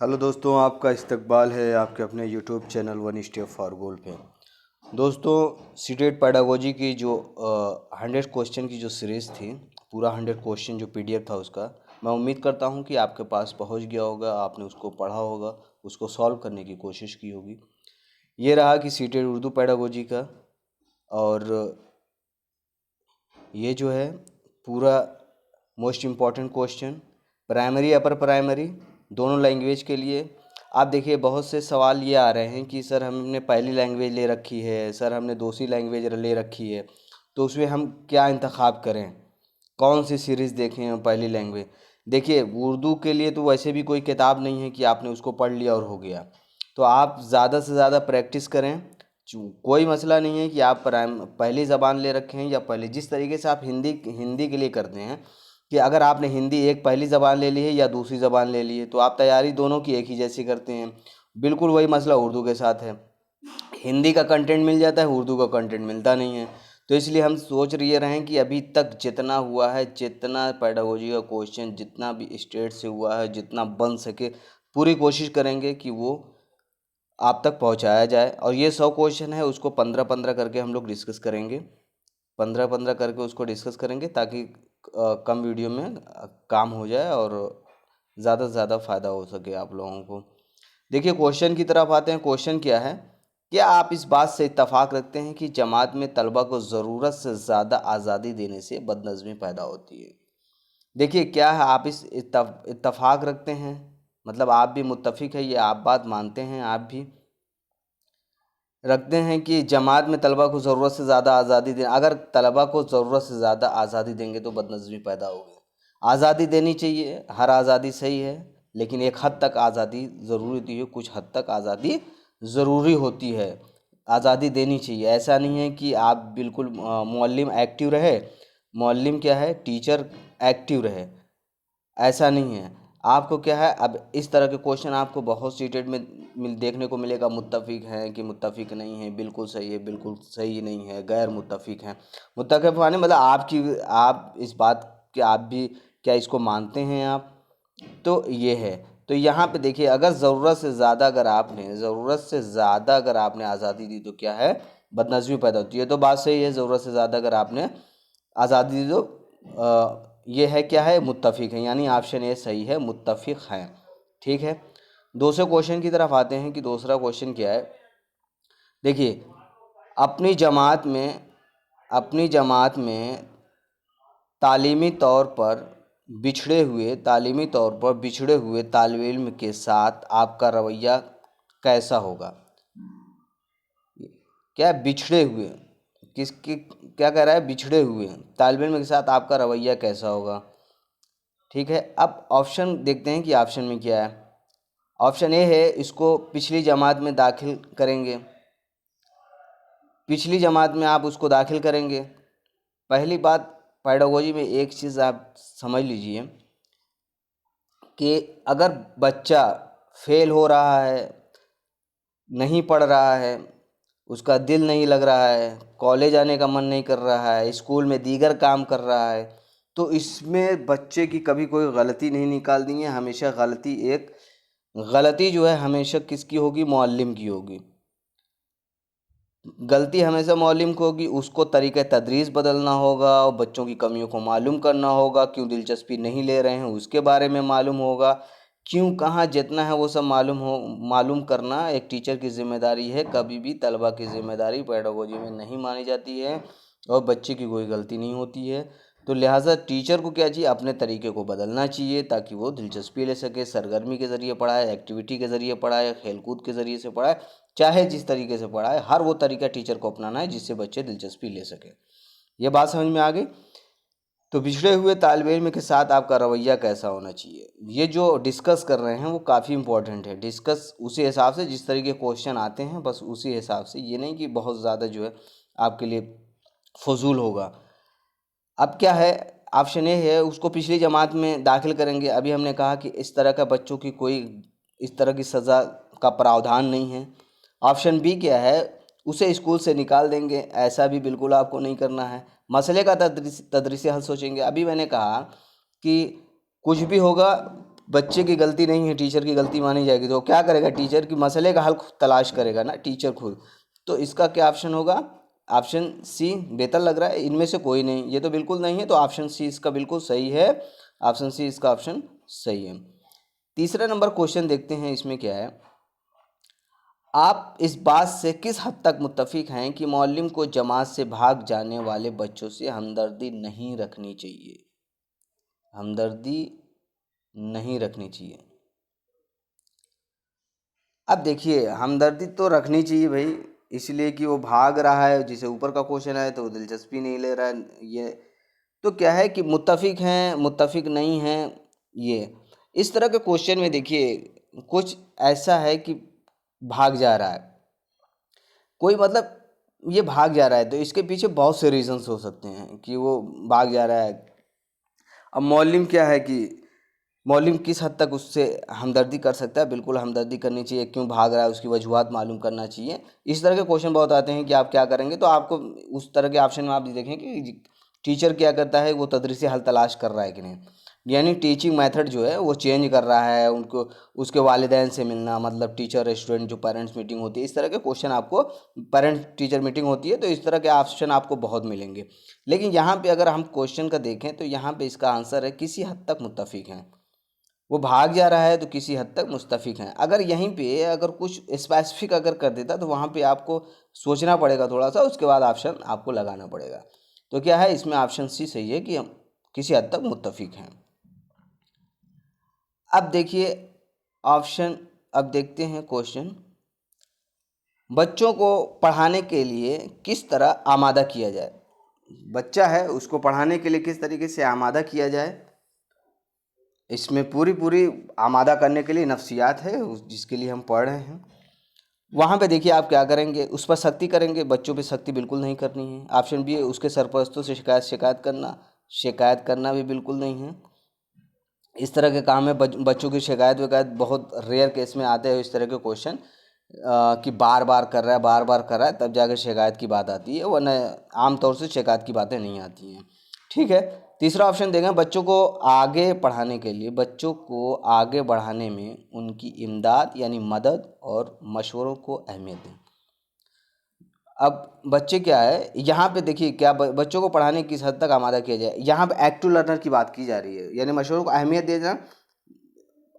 Hello दोस्तों, आपका इस्तकबाल है आपके अपने YouTube channel one step for goal पे। दोस्तों, सीटेट पेडागोजी की जो 100 क्वेश्चन की जो सीरीज़ थी, पूरा 100 क्वेश्चन जो पीडीएफ था उसका, मैं उम्मीद करता हूं कि आपके पास पहुंच गया होगा, आपने उसको पढ़ा होगा, उसको सॉल्व करने की कोशिश की होगी। ये रहा कि सीटेट उर्दू पेडागोजी का, और ये जो है पूरा most important question primary upper primary दोनों लैंग्वेज के लिए। आप देखिए, बहुत से सवाल ये आ रहे हैं कि सर हमने पहली लैंग्वेज ले रखी है, सर हमने दूसरी लैंग्वेज ले रखी है, तो उसमें हम क्या इंतखाब करें, कौन सी सीरीज़ देखें हम पहली लैंग्वेज। देखिए, उर्दू के लिए तो वैसे भी कोई किताब नहीं है कि आपने उसको पढ़ लिया और हो गया, तो आप ज़्यादा से ज़्यादा प्रैक्टिस करें। कोई मसला नहीं है कि आप पहली ज़बान ले रखे हैं या पहले, जिस तरीके से आप हिंदी हिंदी के लिए करते हैं कि अगर आपने हिंदी एक पहली ज़बान ले ली है या दूसरी ज़बान ले ली है, तो आप तैयारी दोनों की एक ही जैसी करते हैं। बिल्कुल वही मसला उर्दू के साथ है, हिंदी का कंटेंट मिल जाता है, उर्दू का कंटेंट मिलता नहीं है। तो इसलिए हम सोच रहे हैं कि अभी तक जितना हुआ है, जितना पेडागोजी का क्वेश्चन जितना भी स्टेट से हुआ है, जितना बन सके पूरी कोशिश करेंगे कि वो आप तक पहुंचाया जाए। और ये 100 क्वेश्चन है, उसको 15-15 करके हम लोग डिस्कस करेंगे, 15-15 करके उसको डिस्कस करेंगे, ताकि कम वीडियो में काम हो जाए और ज़्यादा से ज़्यादा फ़ायदा हो सके आप लोगों को। देखिए, क्वेश्चन की तरफ आते हैं। क्वेश्चन क्या है, क्या आप इस बात से इत्तफाक रखते हैं कि जमात में तलबा को ज़रूरत से ज़्यादा आज़ादी देने से बदनज़मी पैदा होती है? देखिए, क्या है, आप इस इत्तफाक रखते हैं, मतलब आप भी मुत्तफिक है, ये आप बात मानते हैं, आप भी रखते हैं कि जमात में तलबा को ज़रूरत से ज़्यादा आज़ादी दें। अगर तलबा को ज़रूरत से ज़्यादा आज़ादी देंगे तो बदनज़मी पैदा होगी। आज़ादी देनी चाहिए, हर आज़ादी सही है, लेकिन एक हद तक आज़ादी ज़रूरी होती है, कुछ हद तक आज़ादी ज़रूरी होती है। आज़ादी देनी चाहिए, ऐसा नहीं है कि आप बिल्कुल मुअल्लिम एक्टिव रहे, मुअल्लिम क्या है, टीचर एक्टिव रहे, ऐसा नहीं है। आपको क्या है, अब इस तरह के क्वेश्चन आपको बहुत सीटेड में देखने को मिलेगा। मुत्तफिक हैं कि मुत्तफिक नहीं है, बिल्कुल सही है, बिल्कुल सही नहीं है, गैर मुत्तफिक हैं। मुत्तफिक माने मतलब आप इस बात के आप भी क्या इसको मानते हैं आप, तो ये है। तो यहाँ पे देखिए, अगर ज़रूरत से ज़्यादा अगर आपने आज़ादी दी तो क्या है, बदनज़मी पैदा होती है। तो बात सही है, ज़रूरत से ज़्यादा अगर आपने आज़ादी दी तो ये है क्या है, मुत्तफिक है, यानी ऑप्शन ए सही है, मुत्तफिक हैं। ठीक है, दूसरे क्वेश्चन की तरफ आते हैं कि दूसरा क्वेश्चन क्या है। देखिए, अपनी जमात में अपनी जमात में तालीमी तौर पर बिछड़े हुए तालिब इल्म के साथ आपका रवैया कैसा होगा? क्या है, बिछड़े हुए, किसके, क्या कह रहा है, बिछड़े हुए तालिब इल्म के साथ आपका रवैया कैसा होगा? ठीक है, अब ऑप्शन देखते हैं कि ऑप्शन में क्या है। ऑप्शन ए है, इसको पिछली जमात में दाखिल करेंगे, पिछली जमात में आप उसको दाखिल करेंगे। पहली बात, पेडागोजी में एक चीज़ आप समझ लीजिए कि अगर बच्चा फेल हो रहा है, नहीं पढ़ रहा है, उसका दिल नहीं लग रहा है, कॉलेज आने का मन नहीं कर रहा है, स्कूल में दीगर काम कर रहा है, तो इसमें बच्चे की कभी कोई गलती नहीं निकाल दी है। हमेशा गलती जो है हमेशा किसकी होगी, मुअल्लिम की होगी। गलती हमेशा मुअल्लिम को होगी, उसको तरीक़े तदरीस बदलना होगा और बच्चों की कमियों को मालूम करना होगा, क्यों दिलचस्पी नहीं ले रहे हैं उसके बारे में मालूम होगा, क्यों कहाँ जितना है वो सब मालूम करना एक टीचर की ज़िम्मेदारी है। कभी भी तलबा की ज़िम्मेदारी पेडागोजी में नहीं मानी जाती है और बच्चे की कोई गलती नहीं होती है। तो लिहाजा टीचर को क्या चाहिए, अपने तरीके को बदलना चाहिए ताकि वो दिलचस्पी ले सके, सरगर्मी के ज़रिए पढ़ाए, एक्टिविटी के ज़रिए पढ़ाए, खेलकूद के ज़रिए से पढ़ाए, चाहे जिस तरीके से पढ़ाए, हर वो तरीका टीचर को अपनाना है जिससे बच्चे दिलचस्पी ले सके। ये बात समझ में आ गई? तो बिछड़े हुए तालिब इल्म के साथ आपका रवैया कैसा होना चाहिए, ये जो डिस्कस कर रहे हैं वो काफ़ी इंपॉर्टेंट है। डिस्कस उसी हिसाब से जिस तरीके क्वेश्चन आते हैं, बस उसी हिसाब से, ये नहीं कि बहुत ज़्यादा जो है आपके लिए फजूल होगा। अब क्या है, ऑप्शन ए है, उसको पिछली जमात में दाखिल करेंगे। अभी हमने कहा कि इस तरह का बच्चों की कोई इस तरह की सज़ा का प्रावधान नहीं है। ऑप्शन बी क्या है, उसे स्कूल से निकाल देंगे, ऐसा भी बिल्कुल आपको नहीं करना है। मसले का तदरीसी हल सोचेंगे। अभी मैंने कहा कि कुछ भी होगा, बच्चे की गलती नहीं है, टीचर की गलती मानी जाएगी, तो क्या करेगा, टीचर की मसले का हल तलाश करेगा ना टीचर खुद। तो इसका क्या ऑप्शन होगा, ऑप्शन सी बेहतर लग रहा है, इनमें से कोई नहीं, ये तो बिल्कुल नहीं है, तो ऑप्शन सी इसका बिल्कुल सही है, ऑप्शन सी इसका ऑप्शन सही है। तीसरा नंबर क्वेश्चन देखते हैं, इसमें क्या है, आप इस बात से किस हद तक मुत्तफिक हैं कि मौलम को जमात से भाग जाने वाले बच्चों से हमदर्दी नहीं रखनी चाहिए, हमदर्दी नहीं रखनी चाहिए। अब देखिए, हमदर्दी तो रखनी चाहिए भाई, इसलिए कि वो भाग रहा है, जिसे ऊपर का क्वेश्चन है तो वो दिलचस्पी नहीं ले रहा है। ये तो क्या है कि मुत्तफिक हैं, मुत्तफिक नहीं हैं, ये इस तरह के क्वेश्चन में देखिए कुछ ऐसा है कि भाग जा रहा है कोई, मतलब ये भाग जा रहा है, तो इसके पीछे बहुत से रीजंस हो सकते हैं कि वो भाग जा रहा है। अब मौलम क्या है कि मौलम किस हद तक उससे हमदर्दी कर सकता है, बिल्कुल हमदर्दी करनी चाहिए, क्यों भाग रहा है उसकी वजूहात मालूम करना चाहिए। इस तरह के क्वेश्चन बहुत आते हैं कि आप क्या करेंगे, तो आपको उस तरह के ऑप्शन में आप देखें कि टीचर क्या करता है, वो तदरीसी हल तलाश कर रहा है कि नहीं, यानी टीचिंग मेथड जो है वो चेंज कर रहा है, उनको उसके वालिदैन से मिलना, मतलब टीचर स्टूडेंट जो पेरेंट्स मीटिंग होती है, इस तरह के क्वेश्चन आपको, पेरेंट्स टीचर मीटिंग होती है तो इस तरह के ऑप्शन आपको बहुत मिलेंगे। लेकिन यहाँ पे अगर हम क्वेश्चन का देखें तो यहाँ पे इसका आंसर है किसी हद तक मुत्तफिक हैं, वो भाग जा रहा है तो किसी हद तक मुस्तफिक हैं। अगर यहीं पे अगर कुछ स्पेसिफिक अगर कर देता तो वहाँ पे आपको सोचना पड़ेगा थोड़ा सा, उसके बाद ऑप्शन आपको लगाना पड़ेगा। तो क्या है, इसमें ऑप्शन सी सही है कि हम किसी हद तक मुत्तफिक हैं। अब देखिए ऑप्शन, अब देखते हैं क्वेश्चन, बच्चों को पढ़ाने के लिए किस तरह आमादा किया जाए, बच्चा है उसको पढ़ाने के लिए किस तरीके से आमादा किया जाए। इसमें पूरी पूरी आमादा करने के लिए नफ्सियात है जिसके लिए हम पढ़ रहे हैं। वहाँ पे देखिए आप क्या करेंगे, उस पर सख्ती करेंगे, बच्चों पे सख्ती बिल्कुल नहीं करनी है। ऑप्शन बी है उसके सरपरस्तों से शिकायत करना, शिकायत करना भी बिल्कुल नहीं है। इस तरह के काम में बच्चों की शिकायत विकायत बहुत रेयर केस में आते हैं इस तरह के क्वेश्चन, कि बार बार कर रहा है, बार बार कर रहा है, तब जाकर शिकायत की बात आती है, वरना आमतौर से शिकायत की बातें नहीं आती हैं। ठीक है, तीसरा ऑप्शन देंगे, बच्चों को आगे पढ़ाने के लिए, बच्चों को आगे बढ़ाने में उनकी इमदाद यानी मदद और मशवरों को अहमियत दें। अब बच्चे क्या है, यहाँ पे देखिए क्या बच्चों को पढ़ाने की किस हद तक आमादा किया जाए, यहाँ पे एक्टिव लर्नर की बात की जा रही है, यानी मशवरों को अहमियत देना।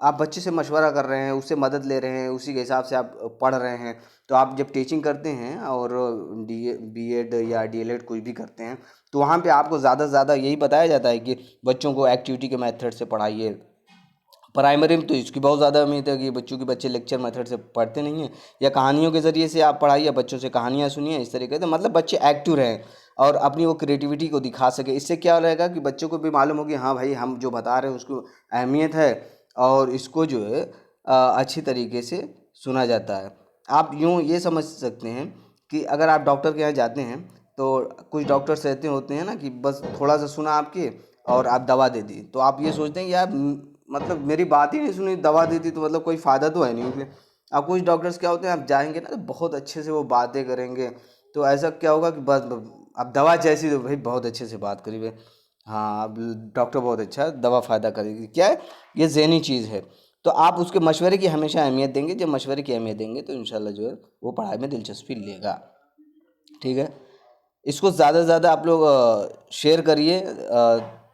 आप बच्चे से मशवरा कर रहे हैं, उससे मदद ले रहे हैं, उसी के हिसाब से आप पढ़ रहे हैं। तो आप जब टीचिंग करते हैं और बीएड या डीएलएड कुछ भी करते हैं, तो वहाँ पे आपको ज़्यादा से ज़्यादा यही बताया जाता है कि बच्चों को एक्टिविटी के मेथड से पढ़ाइए। प्राइमरी में तो इसकी बहुत ज़्यादा उम्मीद है कि बच्चे लेक्चर मेथड से पढ़ते नहीं हैं, या कहानियों के ज़रिए से आप पढ़ाइए, बच्चों से कहानियाँ सुनिए, इस तरीके से मतलब बच्चे एक्टिव रहें और अपनी वो क्रिएटिविटी को दिखा सके। इससे क्या रहेगा कि बच्चों को भी मालूम होगी, हाँ भाई हम जो बता रहे हैं उसको अहमियत है और इसको जो है अच्छी तरीके से सुना जाता है। आप यूँ ये समझ सकते हैं कि अगर आप डॉक्टर के यहाँ जाते हैं तो कुछ डॉक्टर्स ऐसे होते हैं ना कि बस थोड़ा सा सुना आपके और आप दवा दे दी, तो आप ये सोचते हैं यार मतलब मेरी बात ही नहीं सुनी, दवा दी थी तो मतलब कोई फ़ायदा तो है नहीं उसमें। अब कुछ डॉक्टर्स क्या होते हैं, आप जाएंगे ना तो बहुत अच्छे से वो बातें करेंगे, तो ऐसा क्या होगा कि बस अब दवा जैसी, तो भाई बहुत अच्छे से बात करी भाई, हाँ अब डॉक्टर बहुत अच्छा है, दवा फ़ायदा करेगी, क्या है ये ज़हनी चीज़ है। तो आप उसके मशवरे की हमेशा अहमियत देंगे, जब मशवरे की अहमियत देंगे तो इंशाल्लाह जो है वो पढ़ाई में दिलचस्पी लेगा। ठीक है, इसको ज़्यादा से ज़्यादा आप लोग शेयर करिए,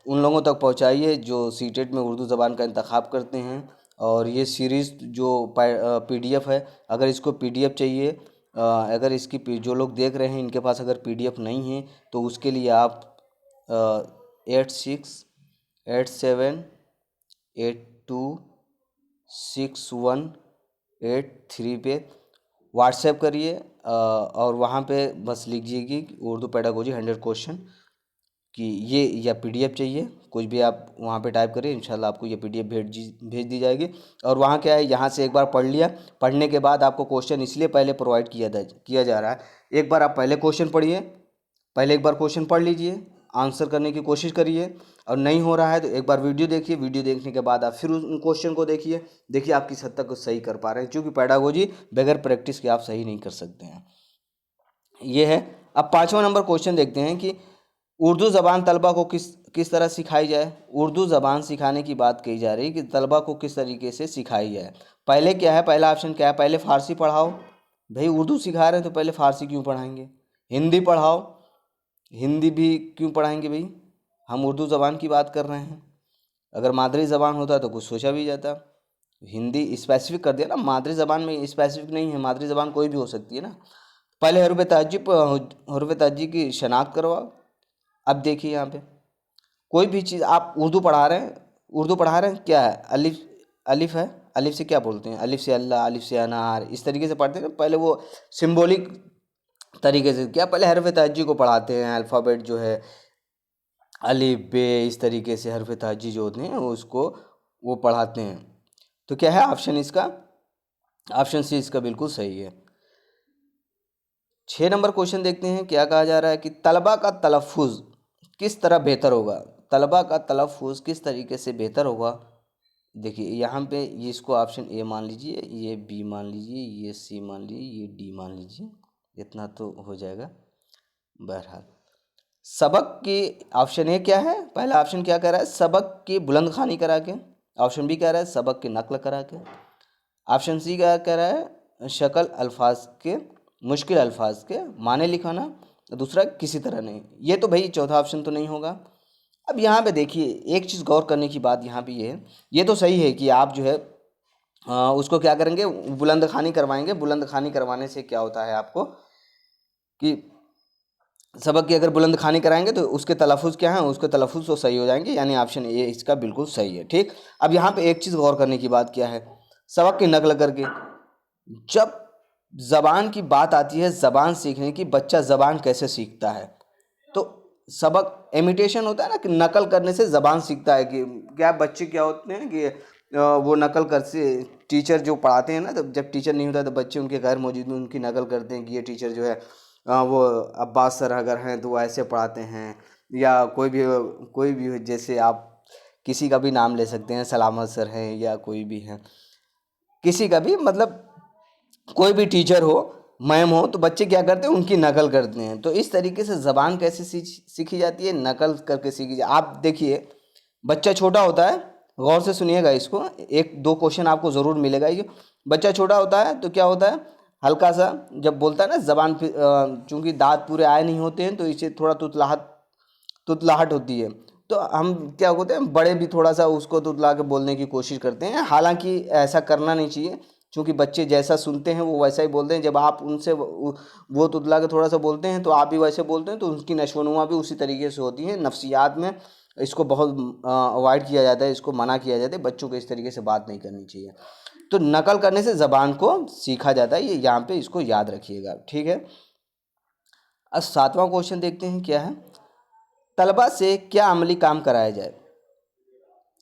उन लोगों तक पहुंचाइए जो सीटेट में उर्दू ज़बान का इंतखाब करते हैं। और ये सीरीज़ जो पीडीएफ है, अगर इसको पीडीएफ चाहिए, अगर इसकी जो लोग देख रहे हैं इनके पास अगर पीडीएफ नहीं है तो उसके लिए आप 86826183 पे व्हाट्सएप करिए, और वहाँ पे बस लिखिए कि उर्दू पेडागोजी 100 क्वेश्चन कि ये या पीडीएफ चाहिए, कुछ भी आप वहाँ पे टाइप करिए, इंशाल्लाह आपको ये पीडीएफ भेज दी जाएगी। और वहाँ क्या है, यहाँ से एक बार पढ़ लिया, पढ़ने के बाद आपको क्वेश्चन इसलिए पहले प्रोवाइड किया जा रहा है, एक बार आप पहले क्वेश्चन पढ़िए, पहले एक बार क्वेश्चन पढ़ लीजिए, आंसर करने की कोशिश करिए, और नहीं हो रहा है तो एक बार वीडियो देखिए, वीडियो देखने के बाद आप फिर उन क्वेश्चन को देखिए आप किस हद तक सही कर पा रहे हैं, क्योंकि पेडागोजी बगैर प्रैक्टिस के आप सही नहीं कर सकते हैं। ये है। अब 5वां नंबर क्वेश्चन देखते हैं कि उर्दू ज़बान तलबा को किस किस तरह सिखाई जाए, उर्दू ज़बान सिखाने की बात कही जा रही है कि तलबा को किस तरीके से सिखाई जाए। पहले क्या है, पहला ऑप्शन क्या है, पहले फ़ारसी पढ़ाओ। भाई उर्दू सिखा रहे हैं तो पहले फ़ारसी क्यों पढ़ाएंगे। हिंदी पढ़ाओ, हिंदी भी क्यों पढ़ाएंगे भाई, हम उर्दू ज़बान की बात कर रहे हैं। अगर मादरी ज़बान होता तो कुछ सोचा भी जाता। हिंदी स्पेसिफिक कर दिया ना, मादरी ज़बान में स्पेसिफिक नहीं है, मादरी ज़बान कोई भी हो सकती है ना। पहले हरूफ तहज्जी की शनाख्त करवाओ। अब देखिए यहाँ पे कोई भी चीज़ आप उर्दू पढ़ा रहे हैं, उर्दू पढ़ा रहे हैं, क्या है, अलिफ, अलिफ है, अलिफ से क्या बोलते हैं, अलिफ से अल्लाह, अलिफ से अनार, इस तरीके से पढ़ते हैं ना। पहले वो सिंबॉलिक तरीके से क्या, पहले हरफ तहज्जी को पढ़ाते हैं, अल्फ़ाबेट जो है अलिफ बे, इस तरीके से हरफ तहज्जी जो होते हैं उसको वो पढ़ाते हैं। तो क्या है ऑप्शन इसका, ऑप्शन सी इसका बिल्कुल सही है। 6 नंबर क्वेश्चन देखते हैं, क्या कहा जा रहा है कि तलबा का तलफ़ुज़ किस तरह बेहतर होगा, तलबा का तलफ़ुज़ किस तरीके से बेहतर होगा। देखिए यहाँ पे ये इसको ऑप्शन ए मान लीजिए, ये बी मान लीजिए, ये सी मान लीजिए, ये डी मान लीजिए, इतना तो हो जाएगा। बहरहाल सबक की ऑप्शन ए क्या है, पहला ऑप्शन क्या कह रहा है, सबक की बुलंद ख़ानी करा के। ऑप्शन बी कह रहा है सबक की नकल करा के। ऑप्शन सी क्या कह रहा है, शक्ल अल्फाज के, मुश्किल अल्फाज के माने लिखाना। दूसरा किसी तरह नहीं। ये तो भाई चौथा ऑप्शन तो नहीं होगा। अब यहाँ पे देखिए एक चीज़ गौर करने की बात यहाँ पे ये है, ये तो सही है कि आप जो है उसको क्या करेंगे, बुलंद ख़ानी करवाएंगे। बुलंद ख़ानी करवाने से क्या होता है आपको कि सबक की अगर बुलंद ख़ानी कराएंगे तो उसके तलफ़ुज़ क्या हैं, उसके तलफ़ुज़ तो सही हो जाएंगे, यानी ऑप्शन ए इसका बिल्कुल सही है। ठीक, अब यहाँ पे एक चीज़ गौर करने की बात क्या है, सबक की नकल करके, जब ज़बान की बात आती है, ज़बान सीखने की, बच्चा ज़बान कैसे सीखता है, तो सबक इमिटेशन होता है ना, कि नकल करने से ज़बान सीखता है। कि क्या बच्चे क्या होते हैं कि वो नकल कर से, टीचर जो पढ़ाते हैं ना, तो जब टीचर नहीं होता तो बच्चे उनके गैर मौजूद में उनकी नकल करते हैं कि ये टीचर जो है वो अब्बास सर अगर हैं तो वो ऐसे पढ़ाते हैं, या कोई भी हो, जैसे आप किसी का भी नाम ले सकते हैं, सलामत सर हैं या कोई भी हैं, किसी का भी मतलब कोई भी टीचर हो, मैम हो, तो बच्चे क्या करते हैं, उनकी नकल करते हैं। तो इस तरीके से ज़बान कैसे सीखी जाती है, नकल करके सीखी जाती है। आप देखिए बच्चा छोटा होता है, गौर से सुनिएगा इसको, एक दो क्वेश्चन आपको ज़रूर मिलेगा। ये बच्चा छोटा होता है तो क्या होता है, हल्का सा जब बोलता है ना, ज़बान पे चूँकि दांत पूरे आए नहीं होते हैं तो इसे थोड़ा तुतलाहट होती है। तो हम क्या होते हैं, बड़े भी थोड़ा सा उसको तुतला के बोलने की कोशिश करते हैं। हालांकि ऐसा करना नहीं चाहिए, क्योंकि बच्चे जैसा सुनते हैं वो वैसा ही बोलते हैं। जब आप उनसे वो तुतला के थोड़ा सा बोलते हैं तो आप भी वैसे बोलते हैं, तो उनकी नशोनुमा भी उसी तरीके से होती है। नफ्सियात में इसको बहुत अवॉइड किया जाता है, इसको मना किया जाता है, बच्चों को इस तरीके से बात नहीं करनी चाहिए। तो नकल करने से ज़बान को सीखा जाता है, ये यहाँ पे इसको याद रखिएगा। ठीक है, अब 7वां क्वेश्चन देखते हैं, क्या है, तलबा से क्या अमली काम कराया जाए,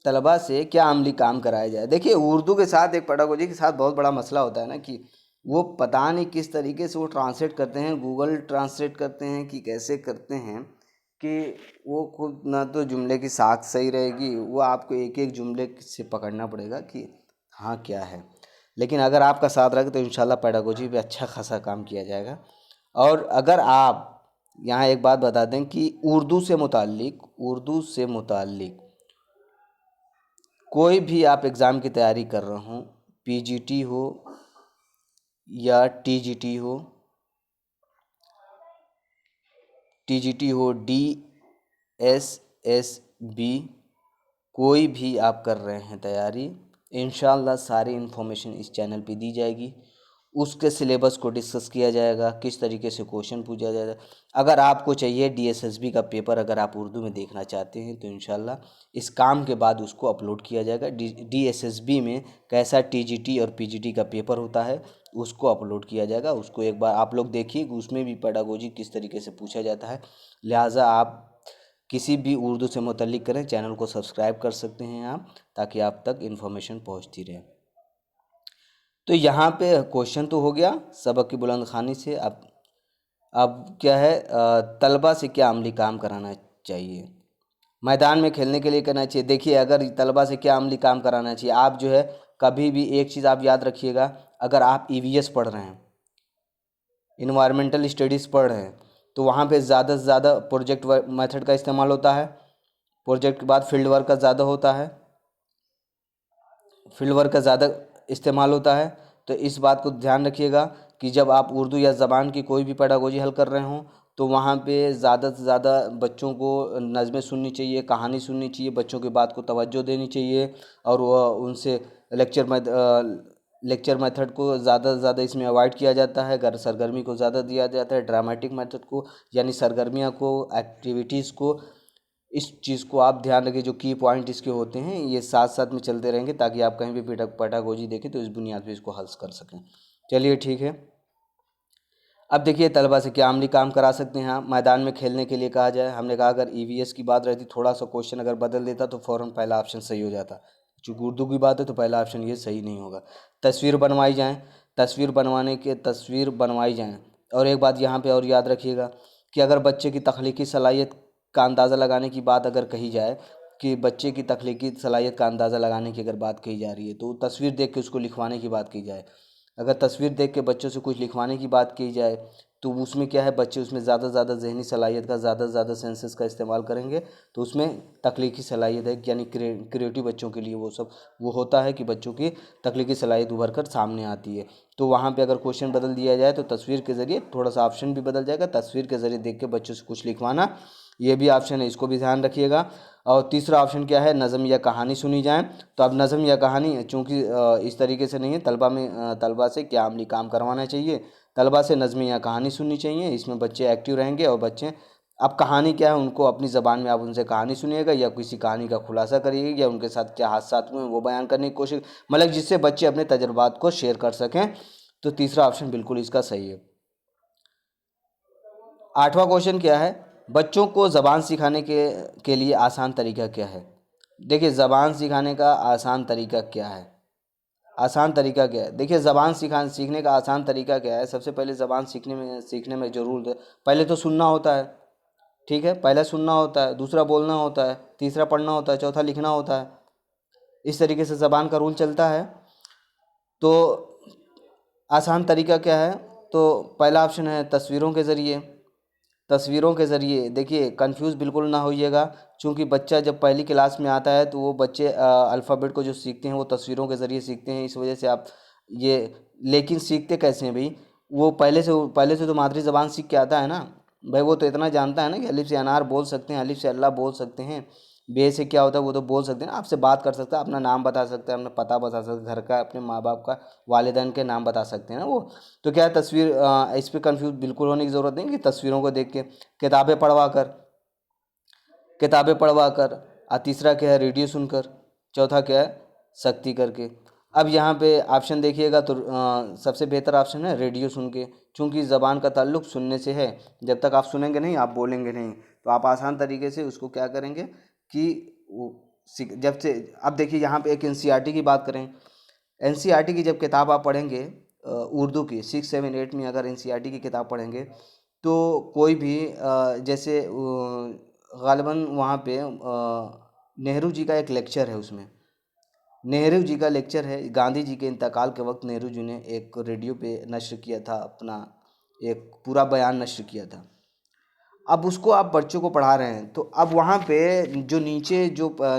तलबा से क्या अमली काम कराया जाए। देखिए उर्दू के साथ एक पेडागोजी के साथ बहुत बड़ा मसला होता है ना, कि वो पता नहीं किस तरीके से वो ट्रांसलेट करते हैं, गूगल ट्रांसलेट करते हैं कि कैसे करते हैं, कि वो खुद ना तो जुमले की साख सही रहेगी, वो आपको एक एक जुमले से पकड़ना पड़ेगा कि हाँ क्या है। लेकिन अगर आपका साथ रखे तो इंशाल्लाह पेडागोजी पे अच्छा खासा काम किया जाएगा। और अगर आप यहाँ एक बात बता दें कि उर्दू से मुताल्लिक कोई भी आप एग्ज़ाम की तैयारी कर रहे हो, पीजीटी हो या टीजीटी हो, DSSB, कोई भी आप कर रहे हैं तैयारी, इंशाल्लाह सारी इन्फॉर्मेशन इस चैनल पे दी जाएगी। उसके सिलेबस को डिस्कस किया जाएगा, किस तरीके से क्वेश्चन पूछा जाएगा। अगर आपको चाहिए DSSB का पेपर, अगर आप उर्दू में देखना चाहते हैं तो इंशाल्लाह इस काम के बाद उसको अपलोड किया जाएगा। DSSB में कैसा TGT और PGT का पेपर होता है उसको अपलोड किया जाएगा। उसको एक बार आप लोग देखिए, उसमें भी पेडागोजी किस तरीके से पूछा जाता है। लिहाजा आप किसी भी उर्दू से मुतल्लिक करें, चैनल को सब्सक्राइब कर सकते हैं आप, ताकि आप तक इन्फॉर्मेशन पहुंचती रहे। तो यहाँ पे क्वेश्चन तो हो गया सबक की बुलंद ख़ानी से। अब क्या है, तलबा से क्या अमली काम कराना चाहिए, मैदान में खेलने के लिए करना चाहिए। देखिए अगर तलबा से क्या अमली काम कराना चाहिए, आप जो है कभी भी एक चीज़ आप याद रखिएगा, अगर आप EVS पढ़ रहे हैं, इन्वायरमेंटल स्टडीज़ पढ़ रहे हैं, तो वहाँ पे ज़्यादा से ज़्यादा प्रोजेक्ट मेथड का इस्तेमाल होता है। प्रोजेक्ट के बाद फील्ड वर्क का ज़्यादा होता है, फील्ड वर्क का ज़्यादा इस्तेमाल होता है। तो इस बात को ध्यान रखिएगा कि जब आप उर्दू या ज़बान की कोई भी पेडागोजी हल कर रहे हों तो वहाँ पे ज़्यादा से ज़्यादा बच्चों को नज़में सुननी चाहिए, कहानी सुननी चाहिए, बच्चों की बात को तवज्जो देनी चाहिए और वह उनसे लेक्चर मेथड को ज़्यादा से ज़्यादा इसमें अवॉइड किया जाता है, सरगर्मी को ज़्यादा दिया जाता है, ड्रामेटिक मेथड को यानी सरगर्मियाँ को, एक्टिविटीज़ को। इस चीज़ को आप ध्यान रखिए, जो की पॉइंट इसके होते हैं ये साथ साथ में चलते रहेंगे ताकि आप कहीं भी पेडागोजी देखें तो इस बुनियाद पे इसको हल कर सकें। चलिए ठीक है। अब देखिए तलबा से क्या अमली काम करा सकते हैं आप। मैदान में खेलने के लिए कहा जाए, हमने कहा अगर ईवीएस की बात रहती, थोड़ा सा क्वेश्चन अगर बदल देता तो फ़ौरन पहला ऑप्शन सही हो जाता। चूँकि उर्दू की बात है तो पहला ऑप्शन ये सही नहीं होगा। तस्वीर बनवाई जाए, तस्वीर बनवाई जाएँ। और एक बात यहाँ पे और याद रखिएगा कि अगर बच्चे की तख्लीकी सलाहियत का अंदाज़ा लगाने की बात अगर कही जाए, कि बच्चे की तख्लीकी सलाहियत का अंदाज़ा लगाने की अगर बात कही जा रही है तो तस्वीर देख के उसको लिखवाने की बात की जाए। अगर तस्वीर देख के बच्चों से कुछ लिखवाने की बात की जाए तो उसमें क्या है, बच्चे उसमें ज़्यादा से ज़्यादा जहनी सलाहियत का, ज़्यादा से ज़्यादा सेंसेस का इस्तेमाल करेंगे। तो उसमें तख्लीकी सलाहियत है यानी क्रिएटिव बच्चों के लिए वो होता है कि बच्चों की तख्लीकी सलाहियत उभर कर सामने आती है। तो वहाँ पे अगर क्वेश्चन बदल दिया जाए तो तस्वीर के ज़रिए, थोड़ा सा ऑप्शन भी बदल जाएगा, तस्वीर के ज़रिए देख के बच्चों से कुछ लिखवाना, ये भी ऑप्शन है, इसको भी ध्यान रखिएगा। और तीसरा ऑप्शन क्या है, नज़म या कहानी सुनी जाए। तो अब नज़म या कहानी चूँकि इस तरीके से नहीं है, तलबा से क्या अमली काम करवाना चाहिए, तलबा से नज़में या कहानी सुननी चाहिए। इसमें बच्चे एक्टिव रहेंगे और बच्चे, अब कहानी क्या है, उनको अपनी ज़बान में आप उनसे कहानी सुनिएगा या किसी कहानी का खुलासा करिएगा या उनके साथ क्या हादसा हुए वो बयान करने की कोशिश, मतलब जिससे बच्चे अपने तजुर्बात को शेयर कर सकें। तो तीसरा ऑप्शन बिल्कुल इसका सही है। आठवां क्वेश्चन क्या है, बच्चों को ज़बान सिखाने के लिए आसान तरीका क्या है। देखिए ज़बान सिखाने का आसान तरीका क्या है, आसान तरीका क्या है, देखिए ज़बान सीखने का आसान तरीका क्या है। सबसे पहले ज़बान सीखने में ज़रूर पहले तो सुनना होता है, ठीक है, पहला सुनना होता है, दूसरा बोलना होता है, तीसरा पढ़ना होता है, चौथा लिखना होता है। इस तरीके से ज़बान का रूल चलता है। तो आसान तरीका क्या है, तो पहला ऑप्शन है तस्वीरों के ज़रिए। तस्वीरों के ज़रिए देखिए, कंफ्यूज बिल्कुल ना होइएगा, क्योंकि बच्चा जब पहली क्लास में आता है तो वो बच्चे अल्फ़ाबेट को जो सीखते हैं वो तस्वीरों के ज़रिए सीखते हैं। इस वजह से आप ये, लेकिन सीखते कैसे हैं भाई, वो पहले से तो मादरी ज़बान सीख के आता है ना भाई, वो तो इतना जानता है ना कि अलिफ से अनार बोल सकते हैं, अलिफ से अल्लाह बोल सकते हैं, बे से क्या होता है वो तो बोल सकते हैं, आपसे बात कर सकता है, अपना नाम बता सकता है, अपना पता बता सकता है, घर का, अपने माँ बाप का, वालिदैन के नाम बता सकते हैं ना वो। तो क्या है, इस पर कंफ्यूज बिल्कुल होने की ज़रूरत नहीं कि तस्वीरों को देख के, किताबें पढ़वा कर, किताबें पढ़वा कर, और तीसरा क्या है, रेडियो सुनकर, चौथा क्या है, सख्ती करके। अब यहाँ पे ऑप्शन देखिएगा तो सबसे बेहतर ऑप्शन है रेडियो सुन के, चूँकि ज़बान का ताल्लुक सुनने से है। जब तक आप सुनेंगे नहीं आप बोलेंगे नहीं, तो आप आसान तरीके से उसको क्या करेंगे कि जब से, अब देखिए यहाँ पे एक एनसीईआरटी की बात करें, एनसीईआरटी की जब किताब आप पढ़ेंगे उर्दू की 6, 7, 8 में अगर एनसीईआरटी की किताब पढ़ेंगे तो कोई भी जैसे ग़ालिबन वहाँ पे नेहरू जी का एक लेक्चर है, उसमें नेहरू जी का लेक्चर है, गांधी जी के इंतकाल के वक्त नेहरू जी ने एक रेडियो पे नश्र किया था, अपना एक पूरा बयान नश्र किया था। अब उसको आप बच्चों को पढ़ा रहे हैं तो अब वहाँ पे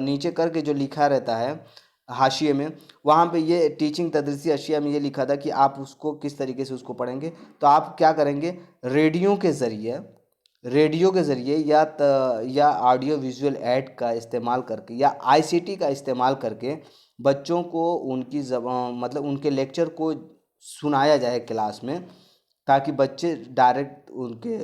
नीचे करके जो लिखा रहता है हाशिए में, वहाँ पे ये टीचिंग तदरीसी अशिया में ये लिखा था कि आप उसको किस तरीके से उसको पढ़ेंगे। तो आप क्या करेंगे, रेडियो के ज़रिए या ऑडियो विजुअल ऐड का इस्तेमाल करके या आईसीटी का इस्तेमाल करके बच्चों को उनकी ज़बान, मतलब उनके लेक्चर को सुनाया जाए क्लास में, ताकि बच्चे डायरेक्ट उनके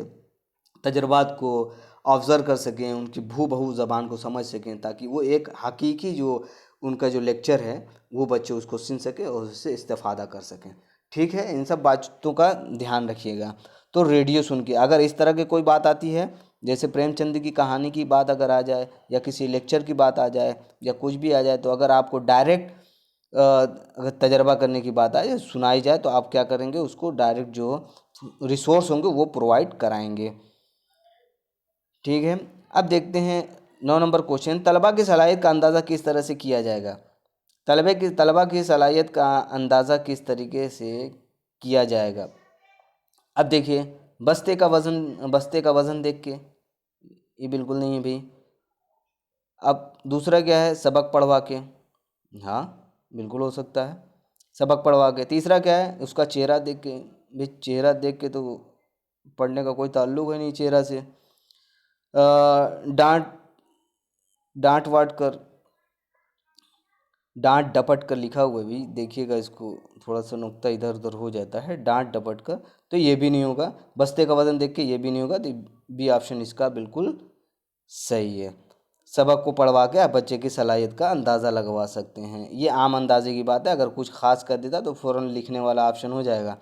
तजर्बात को ऑब्ज़र्व कर सकें, उनकी बहू ज़बान को समझ सकें, ताकि वो एक हकीकी जो उनका जो लेक्चर है वो बच्चे उसको सुन सकें और उससे इस्तेफ़ादा कर सकें। ठीक है, इन सब बातों का ध्यान रखिएगा। तो रेडियो सुन के अगर इस तरह की कोई बात आती है, जैसे प्रेमचंद की कहानी की बात अगर आ जाए या किसी लेक्चर की बात आ जाए या कुछ भी आ जाए, तो अगर आपको डायरेक्ट अगर तजर्बा करने की बात आए, सुनाई जाए, तो आप क्या करेंगे, उसको डायरेक्ट जो रिसोर्स होंगे वो प्रोवाइड कराएंगे। ठीक है, अब देखते हैं 9 नंबर क्वेश्चन, तलबा की सलाहियत का अंदाज़ा किस तरह से किया जाएगा। तलबा की सलाहियत का अंदाज़ा किस तरीके से किया जाएगा। अब देखिए, बस्ते का वज़न देख के, ये बिल्कुल नहीं है भाई। अब दूसरा क्या है, सबक पढ़वा के, हाँ बिल्कुल हो सकता है, सबक पढ़वा के। तीसरा क्या है, उसका चेहरा देख के। भाई चेहरा देख के तो पढ़ने का कोई ताल्लुक है नहीं चेहरा से। डांट डांट वाट कर, डांट डपट कर लिखा हुआ है भी, देखिएगा इसको, थोड़ा सा नुक्ता इधर उधर हो जाता है, डांट डपट कर, तो ये भी नहीं होगा। बस्ते का वजन देख के ये भी नहीं होगा, तो बी ऑप्शन इसका बिल्कुल सही है। सबक को पढ़वा के आप बच्चे की सलाहियत का अंदाज़ा लगवा सकते हैं। ये आम अंदाजे की बात है, अगर कुछ खास कर देता तो फ़ौरन लिखने वाला ऑप्शन हो जाएगा।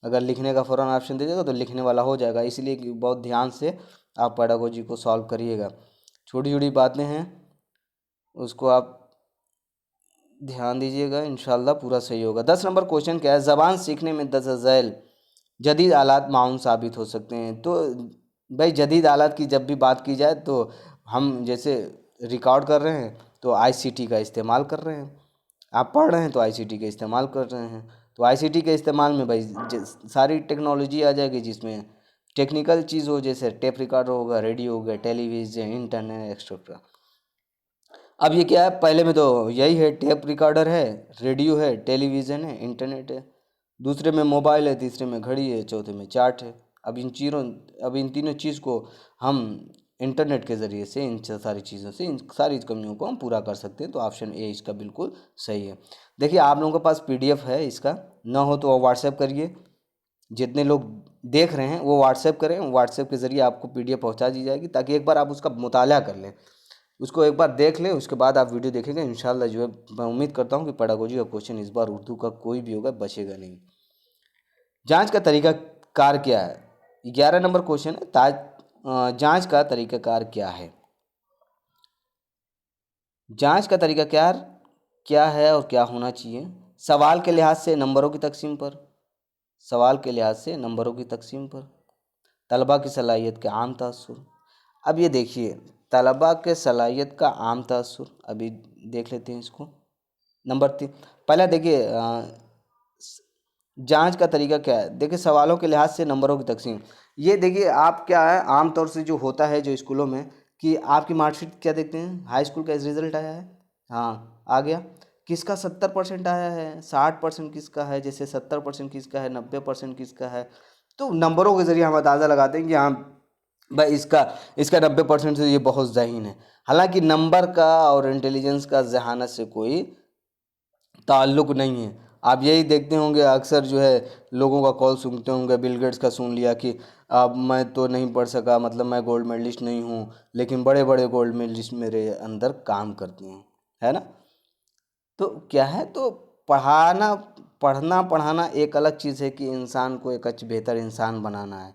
अगर लिखने का फ़ौरन ऑप्शन दे देगा तो लिखने वाला हो जाएगा। इसलिए कि बहुत ध्यान से आप पेडागोजी को सॉल्व करिएगा। छोटी छोटी बातें हैं, उसको आप ध्यान दीजिएगा, इंशाल्लाह पूरा सही होगा। 10 नंबर क्वेश्चन क्या है, ज़बान सीखने में दस झैल जदीद आलात माउन साबित हो सकते हैं। तो भाई जदीद आलात की जब भी बात की जाए तो हम जैसे रिकॉर्ड कर रहे हैं तो आईसीटी का इस्तेमाल कर रहे हैं, आप पढ़ रहे हैं तो आईसीटी का इस्तेमाल कर रहे हैं। तो आईसीटी के इस्तेमाल में भाई सारी टेक्नोलॉजी आ जाएगी, जिसमें टेक्निकल चीज़ हो, जैसे टेप रिकॉर्डर होगा, रेडियो हो गया, टेलीविज़न, इंटरनेट एक्सेट्रा। अब ये क्या है, पहले में तो यही है, टेप रिकॉर्डर है, रेडियो है, टेलीविज़न है, इंटरनेट है। दूसरे में मोबाइल है, तीसरे में घड़ी है, चौथे में चार्ट है। अब इन तीनों चीज़ को हम इंटरनेट के ज़रिए से, इन सारी चीज़ों से, इन सारी कमियों को हम पूरा कर सकते हैं। तो ऑप्शन ए इसका बिल्कुल सही है। देखिए आप लोगों के पास पीडीएफ है इसका, ना हो तो व्हाट्सएप करिए। जितने लोग देख रहे हैं वो व्हाट्सएप करें, व्हाट्सएप के ज़रिए आपको पीडीएफ पहुंचा दी जाएगी, ताकि एक बार आप उसका मुताला कर लें, उसको एक बार देख लें, उसके बाद आप वीडियो देखेंगे। इंशाल्लाह जो है मैं उम्मीद करता हूँ कि पेडागोजी का क्वेश्चन इस बार उर्दू का कोई भी होगा बचेगा नहीं। जांच का तरीका कार क्या है, 11 नंबर क्वेश्चन है, जांच का तरीका कार क्या है। जांच का तरीका क्या है और क्या होना चाहिए। सवाल के लिहाज से नंबरों की तकसीम पर, सवाल के लिहाज से नंबरों की तकसीम पर, तलबा की सलाहियत के आम तासुर। अब ये देखिए, तलबा के सलाहियत का आम तासुर, अभी देख लेते हैं इसको। नंबर 3, पहला देखिए जांच का तरीका क्या है। देखिए सवालों के लिहाज से नंबरों की तकसीम, ये देखिए आप क्या है, आम तौर से जो होता है जो स्कूलों में, कि आपकी मार्कशीट क्या देखते हैं, हाई स्कूल का रिजल्ट आया है, हाँ आ गया, किसका 70% आया है, 60% किसका है, जैसे 70% किसका है, 90% किसका है। तो नंबरों के ज़रिए हम अंदाज़ा लगाते हैं कि हाँ भाई इसका इसका 90% से ये बहुत ज़हीन है। हालांकि नंबर का और इंटेलिजेंस का जहानत से कोई ताल्लुक़ नहीं है। आप यही देखते होंगे अक्सर जो है, लोगों का कॉल सुनते होंगे, बिल गेट्स का सुन लिया कि अब मैं तो नहीं पढ़ सका, मतलब मैं गोल्ड मेडलिस्ट नहीं हूँ, लेकिन बड़े बड़े गोल्ड मेडलिस्ट मेरे अंदर काम करते हैं, है ना। तो क्या है, तो पढ़ाना पढ़ना पढ़ाना एक अलग चीज़ है, कि इंसान को एक बेहतर इंसान बनाना है,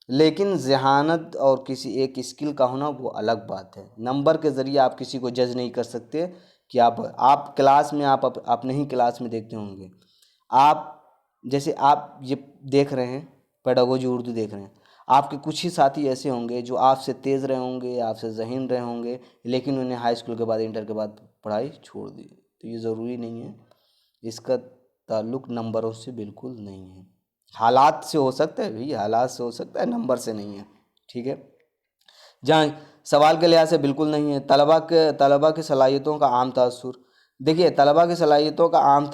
लेकिन ज़हानत और किसी एक स्किल का होना वो अलग बात है। नंबर के ज़रिए आप किसी को जज नहीं कर सकते, कि आप क्लास में, आप अपने ही क्लास में देखते होंगे, आप जैसे आप ये देख रहे हैं पेडागोजी उर्दू देख रहे हैं, आपके कुछ ही साथी ऐसे होंगे जो आपसे तेज़ रहे होंगे, आपसे ज़हीन रहे होंगे, लेकिन उन्हें हाई स्कूल के बाद, इंटर के बाद पढ़ाई छोड़ दी। तो ये ज़रूरी नहीं है, इसका ताल्लुक़ नंबरों से बिल्कुल नहीं है। हालात से हो सकता है भाई, हालात से हो सकता है, नंबर से नहीं है, ठीक है। जहाँ सवाल के लिहाज से बिल्कुल नहीं है। तलबा के सलाहियतों का आम तासुर, देखिए तलबा की सलाहियतों का आम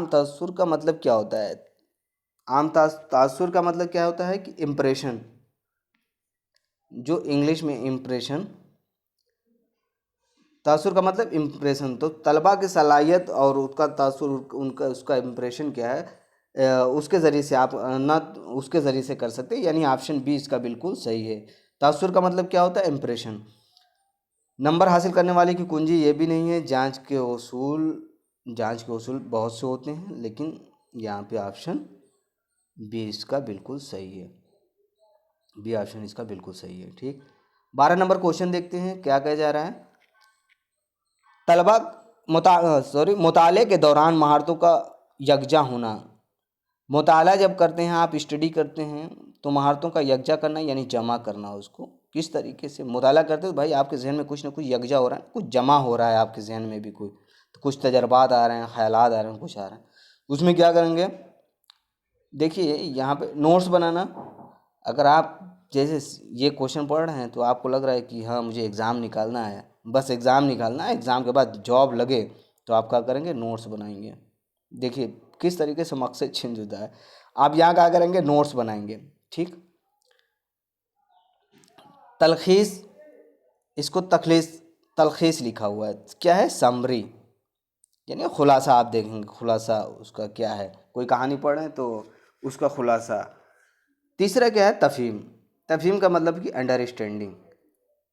तासुर का मतलब क्या होता है। तासुर का मतलब क्या होता है, कि इम्प्रेशन, जो इंग्लिश में इम्प्रेशन, तासुर का मतलब इम्प्रेशन। तो तलबा की सलाहियत और उसका तासुर, उनका उसका इम्प्रेशन क्या है, उसके ज़रिए से आप ना उसके ज़रिए से कर सकते हैं, यानी ऑप्शन बी इसका बिल्कुल सही है। तासुर का मतलब क्या होता है, इम्प्रेशन। नंबर हासिल करने वाले की कुंजी ये भी नहीं है। जांच के उसूल बहुत से होते हैं, लेकिन यहाँ पे ऑप्शन बी इसका बिल्कुल सही है, बी ऑप्शन इसका बिल्कुल सही है, ठीक। 12 नंबर क्वेश्चन देखते हैं क्या कहा जा रहा है। तलबा मुताले के दौरान महारतों का यकजा होना। मुताला जब करते हैं, आप स्टडी करते हैं, तो महारतों का यकजा करना यानी जमा करना। उसको किस तरीके से मुताला करते हो, भाई आपके जहन में कुछ ना कुछ यकजा हो रहा है, कुछ जमा हो रहा है आपके जहन में भी, कोई तो कुछ तजर्बात आ रहे हैं, ख्यालात आ रहे हैं, कुछ आ रहे हैं। उसमें क्या करेंगे, देखिए यहाँ पे नोट्स बनाना। अगर आप जैसे ये क्वेश्चन पढ़ रहे हैं तो आपको लग रहा है कि हाँ मुझे एग्ज़ाम निकालना है, बस एग्ज़ाम निकालना है, एग्ज़ाम के बाद जॉब लगे तो आप क्या करेंगे, नोट्स बनाएंगे। देखिए किस तरीके से मकसद चेंज होता है। आप यहाँ क्या करेंगे, नोट्स बनाएंगे। ठीक, तलखीस, इसको तलखीस लिखा हुआ है, क्या है, समरी, यानी खुलासा। आप देखेंगे खुलासा उसका क्या है, कोई कहानी पढ़ रहे हैं तो उसका खुलासा। तीसरा क्या है, तफहीम। तफहीम का मतलब कि अंडरस्टैंडिंग,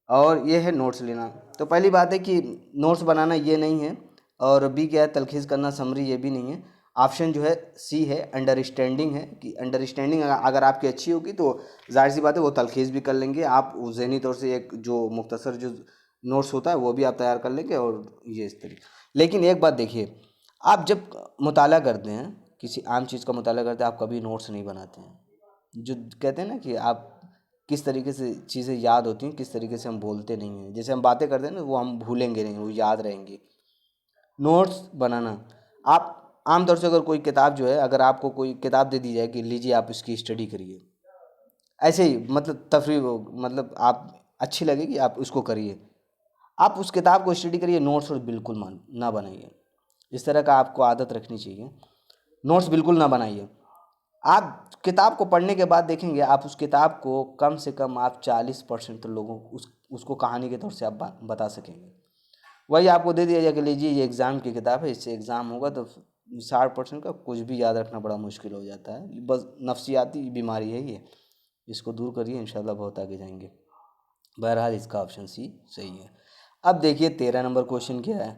और ये है नोट्स लेना। तो पहली बात है कि नोट्स बनाना ये नहीं है, और बी क्या है, तलखीस करना, समरी, ये भी नहीं है। ऑप्शन जो है सी है, अंडरस्टैंडिंग है, कि अंडरस्टैंडिंग अगर आपकी अच्छी होगी तो जाहिर सी बात है वो तलखीस भी कर लेंगे आप, ज़हनी तौर से एक जो मुख्तसर जो नोट्स होता है वो भी आप तैयार कर लेंगे, और ये इस तरीके। लेकिन एक बात देखिए, आप जब मुताला करते हैं, किसी आम चीज़ का मुताला करते हैं, आप कभी नोट्स नहीं बनाते हैं। जो कहते हैं ना कि आप किस तरीके से चीज़ें याद होती हैं, किस तरीके से हम बोलते नहीं हैं। जैसे हम बातें करते हैं ना, वो हम भूलेंगे नहीं, वो याद रहेंगी। नोट्स बनाना, आप आमतौर से अगर कोई किताब जो है, अगर आपको कोई किताब दे दी जाए कि लीजिए आप इसकी स्टडी करिए, ऐसे ही मतलब तफरीह, मतलब आप अच्छी लगेगी आप उसको करिए, आप उस किताब को स्टडी करिए, नोट्स और बिल्कुल मान ना बनाइए। इस तरह का आपको आदत रखनी चाहिए, नोट्स बिल्कुल ना बनाइए। आप किताब को पढ़ने के बाद देखेंगे, आप उस किताब को कम से कम आप 40% तो लोगों उसको कहानी के तौर से आप बता सकेंगे। वही आपको दे दिया जाए कि लीजिए ये एग्ज़ाम की किताब है, इससे एग्ज़ाम होगा, तो 60% का कुछ भी याद रखना बड़ा मुश्किल हो जाता है। बस नफ्सियाती बीमारी है ये, इसको दूर करिए, इंशाल्लाह बहुत आगे जाएंगे। बहरहाल इसका ऑप्शन सी सही है। अब देखिए 13 नंबर क्वेश्चन क्या है,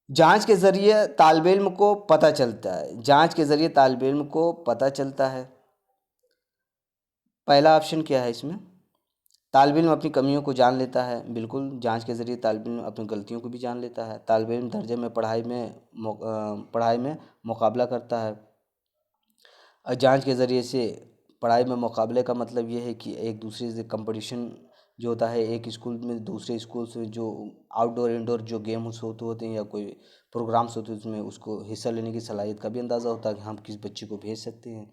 जांच के ज़रिए तालिब इल्म को पता चलता है, जांच के ज़रिए तालिब इल्म को पता चलता है। पहला ऑप्शन क्या है इसमें, तालिब इल्म अपनी कमियों को जान लेता है, बिल्कुल, जांच के ज़रिए तालिब इल्म अपनी गलतियों को भी जान लेता है। तालिब इल्म दर्जे में पढ़ाई में मुकाबला करता है। और जांच के ज़रिए से पढ़ाई में मुकाबले का मतलब ये है कि एक दूसरे से कंपटीशन जो होता है, एक स्कूल में दूसरे स्कूल से जो आउटडोर इंडोर जो गेम्स होते हैं या कोई प्रोग्राम्स होते हैं, उसमें उसको हिस्सा लेने की सलाहियत का भी अंदाज़ा होता है कि हम किस बच्चे को भेज सकते हैं।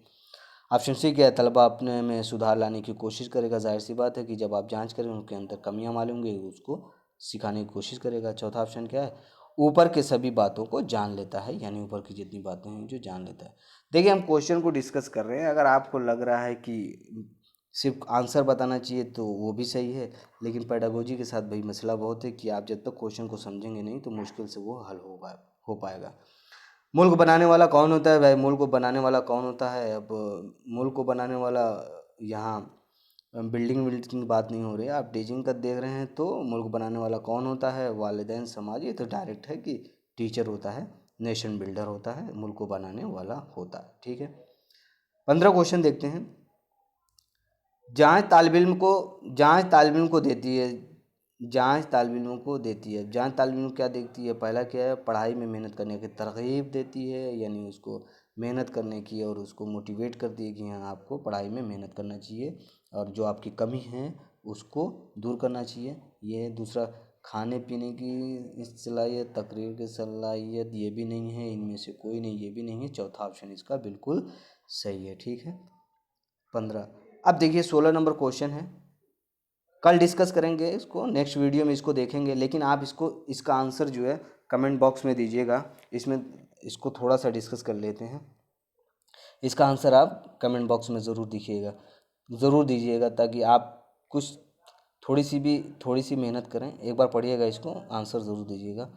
ऑप्शन सी क्या है, तलबा अपने में सुधार लाने की कोशिश करेगा। जाहिर सी बात है कि जब आप जांच करें उनके अंदर कमियां मालूम होंगी, उसको सिखाने की कोशिश करेगा। चौथा ऑप्शन क्या है, ऊपर के सभी बातों को जान लेता है, यानी ऊपर की जितनी बातें हैं जो जान लेता है। देखिए हम क्वेश्चन को डिस्कस कर रहे हैं, अगर आपको लग रहा है कि सिर्फ आंसर बताना चाहिए तो वो भी सही है, लेकिन पेडागोजी के साथ भाई मसला बहुत है कि आप जब तक क्वेश्चन को समझेंगे नहीं तो मुश्किल से वो हल हो पाएगा। मुल्क बनाने वाला कौन होता है भाई, मुल्क को बनाने वाला कौन होता है। अब मुल्क को बनाने वाला, यहाँ बिल्डिंग विल्डिंग की बात नहीं हो रही है, आप टीचिंग का देख रहे हैं, तो मुल्क बनाने वाला कौन होता है, वालिदैन समाज, ये तो डायरेक्ट है कि टीचर होता है, नेशन बिल्डर होता है, मुल्क को बनाने वाला होता है। ठीक है, 15 क्वेश्चन देखते हैं। जांच तालिब इल्म को देती है, जांच तालिब इल्म को देती है, जांच तालिब इल्म क्या देखती है, पहला क्या है, पढ़ाई में मेहनत करने की तरगीब देती है, यानी उसको मेहनत करने की और उसको मोटिवेट करती है कि हाँ आपको पढ़ाई में मेहनत करना चाहिए और जो आपकी कमी है उसको दूर करना चाहिए। ये है। दूसरा, खाने पीने की सलाहियत, तकरीर की सलाहियत, ये भी नहीं है, इनमें से कोई नहीं, ये भी नहीं है। चौथा ऑप्शन इसका बिल्कुल सही है। ठीक है, 15। अब देखिए 16 नंबर क्वेश्चन है, कल डिस्कस करेंगे इसको, नेक्स्ट वीडियो में इसको देखेंगे, लेकिन आप इसका आंसर जो है कमेंट बॉक्स में दीजिएगा। इसमें इसको थोड़ा सा डिस्कस कर लेते हैं। इसका आंसर आप कमेंट बॉक्स में ज़रूर दीजिएगा, ताकि आप कुछ थोड़ी सी मेहनत करें। एक बार पढ़िएगा इसको, आंसर ज़रूर दीजिएगा।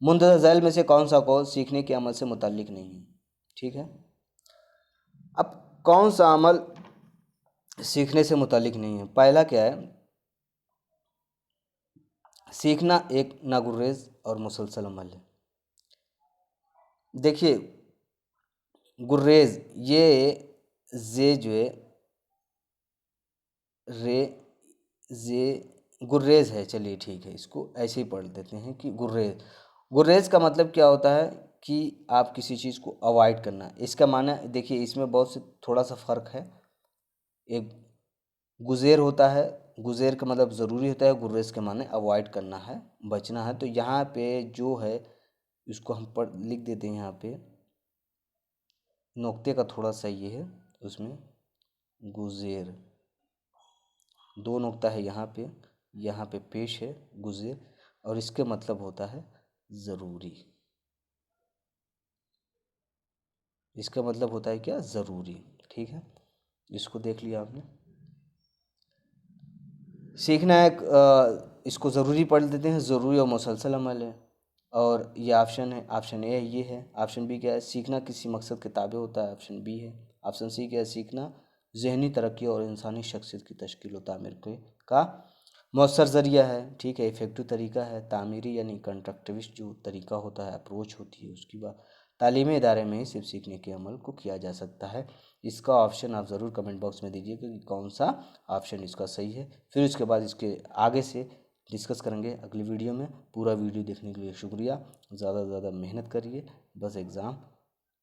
मुंतज़र झैल में से कौन सा कौल सीखने के अमल से मुताल्लिक नहीं है। ठीक है, अब कौन सा अमल सीखने से मुताल्लिक नहीं है। पहला क्या है, सीखना एक नागुरेज और मुसलसल अमल है। देखिए गुर्रेज, ये जे जो है रे जे गुर्रेज है, चलिए ठीक है, इसको ऐसे ही पढ़ देते हैं कि गुर्रेज। गुर्रेज का मतलब क्या होता है कि आप किसी चीज़ को अवॉइड करना। इसका माना देखिए, इसमें बहुत से थोड़ा सा फ़र्क है। एक गुज़ेर होता है, गुज़ेर का मतलब ज़रूरी होता है, गुर्रेज के माने अवॉइड करना है, बचना है। तो यहाँ पे जो है इसको हम पढ़ लिख देते हैं, यहाँ पे नुक्ते का थोड़ा सा ये है, उसमें गुज़ेर, दो नुक्ता है यहाँ पे पेश है गुज़ेर। और इसके मतलब होता है ज़रूरी। इसका मतलब होता है क्या? ज़रूरी। ठीक है, इसको देख लिया आपने। सीखना एक इसको ज़रूरी पढ़ देते हैं, ज़रूरी और मुसलसल अमल है। और ये ऑप्शन है, ऑप्शन ए ये है। ऑप्शन बी क्या है? सीखना किसी मकसद के ताबे होता है, ऑप्शन बी है। ऑप्शन सी क्या है? सीखना ज़हनी तरक्की और इंसानी शख्सियत की तश्कील व तामीर का मौसर ज़रिया है। ठीक है, इफ़ेक्टिव तरीका है। तामीरी यानी कंस्ट्रक्टिविस्ट जो तरीका होता है, अप्रोच होती है, उसकी बात तालीमी इदारे में ही सिर्फ सीखने के अमल को किया जा सकता है। इसका ऑप्शन आप ज़रूर कमेंट बॉक्स में दीजिएगा कि कौन सा ऑप्शन इसका सही है। फिर उसके बाद इसके आगे से डिस्कस करेंगे अगली वीडियो में। पूरा वीडियो देखने के लिए शुक्रिया। ज़्यादा से ज़्यादा मेहनत करिए, बस एग्ज़ाम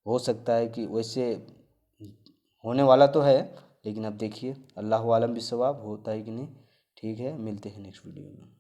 हो सकता है कि वैसे होने वाला तो है, लेकिन अब देखिए अल्लाह आलम बिस्सवाब होता है कि नहीं। ठीक है, मिलते हैं नेक्स्ट वीडियो में।